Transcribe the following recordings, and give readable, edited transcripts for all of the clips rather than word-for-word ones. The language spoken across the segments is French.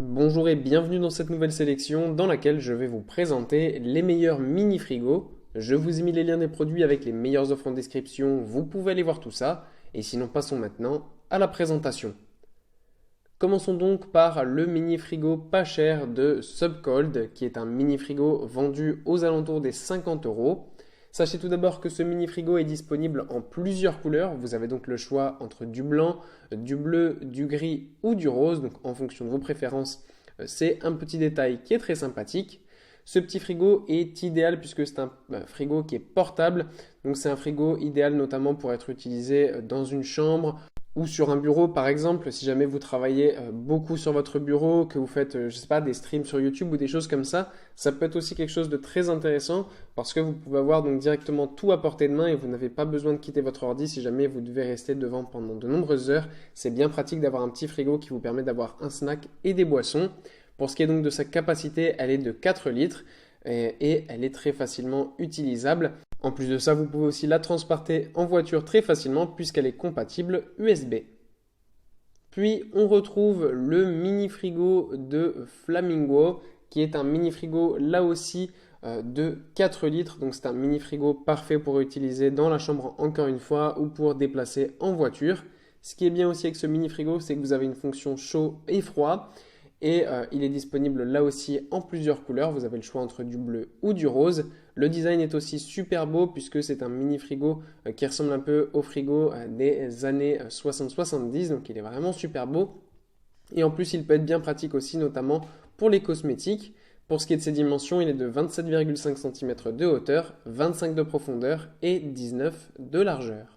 Bonjour et bienvenue dans cette nouvelle sélection dans laquelle je vais vous présenter les meilleurs mini-frigos. Je vous ai mis les liens des produits avec les meilleures offres en description, vous pouvez aller voir tout ça. Et sinon, passons maintenant à la présentation. Commençons donc par le mini-frigo pas cher de Subcold, qui est un mini-frigo vendu aux alentours des 50 euros. Sachez tout d'abord que ce mini-frigo est disponible en plusieurs couleurs. Vous avez donc le choix entre du blanc, du bleu, du gris ou du rose. Donc en fonction de vos préférences, c'est un petit détail qui est très sympathique. Ce petit frigo est idéal puisque c'est un frigo qui est portable. Donc c'est un frigo idéal notamment pour être utilisé dans une chambre ou sur un bureau par exemple. Si jamais vous travaillez beaucoup sur votre bureau, que vous faites, je sais pas, des streams sur YouTube ou des choses comme ça peut être aussi quelque chose de très intéressant parce que vous pouvez avoir donc directement tout à portée de main et vous n'avez pas besoin de quitter votre ordi si jamais vous devez rester devant pendant de nombreuses heures. C'est bien pratique d'avoir un petit frigo qui vous permet d'avoir un snack et des boissons. Pour ce qui est donc de sa capacité, elle est de 4 litres et elle est très facilement utilisable. En plus de ça, vous pouvez aussi la transporter en voiture très facilement puisqu'elle est compatible USB. Puis on retrouve le mini frigo de Flamingo qui est un mini frigo là aussi de 4 litres. Donc c'est un mini frigo parfait pour utiliser dans la chambre encore une fois ou pour déplacer en voiture. Ce qui est bien aussi avec ce mini frigo, c'est que vous avez une fonction chaud et froid. Et il est disponible là aussi en plusieurs couleurs. Vous avez le choix entre du bleu ou du rose. Le design est aussi super beau puisque c'est un mini frigo qui ressemble un peu au frigo des années 60-70. Donc il est vraiment super beau. Et en plus, il peut être bien pratique aussi, notamment pour les cosmétiques. Pour ce qui est de ses dimensions, il est de 27,5 cm de hauteur, 25 de profondeur et 19 de largeur.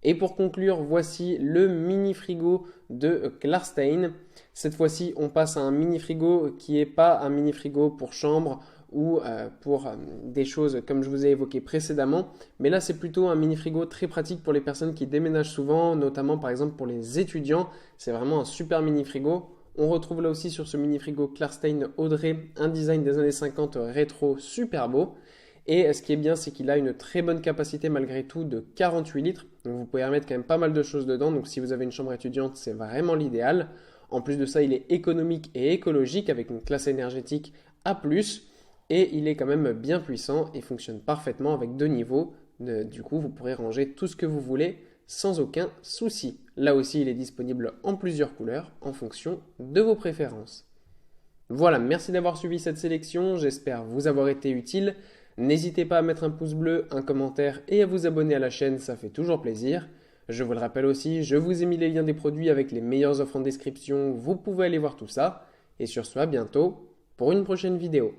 Et pour conclure, voici le mini frigo de Klarstein. Cette fois-ci, on passe à un mini frigo qui n'est pas un mini frigo pour chambre ou pour des choses comme je vous ai évoqué précédemment. Mais là, c'est plutôt un mini frigo très pratique pour les personnes qui déménagent souvent, notamment par exemple pour les étudiants. C'est vraiment un super mini frigo. On retrouve là aussi sur ce mini frigo Klarstein Audrey un design des années 50 rétro super beau. Et ce qui est bien, c'est qu'il a une très bonne capacité malgré tout de 48 litres. Donc vous pouvez remettre quand même pas mal de choses dedans. Donc si vous avez une chambre étudiante, c'est vraiment l'idéal. En plus de ça, il est économique et écologique avec une classe énergétique A+. Et il est quand même bien puissant et fonctionne parfaitement avec deux niveaux. Du coup, vous pourrez ranger tout ce que vous voulez sans aucun souci. Là aussi, il est disponible en plusieurs couleurs en fonction de vos préférences. Voilà, merci d'avoir suivi cette sélection. J'espère vous avoir été utile. N'hésitez pas à mettre un pouce bleu, un commentaire et à vous abonner à la chaîne, ça fait toujours plaisir. Je vous le rappelle aussi, je vous ai mis les liens des produits avec les meilleures offres en description, vous pouvez aller voir tout ça. Et sur ce, à bientôt pour une prochaine vidéo.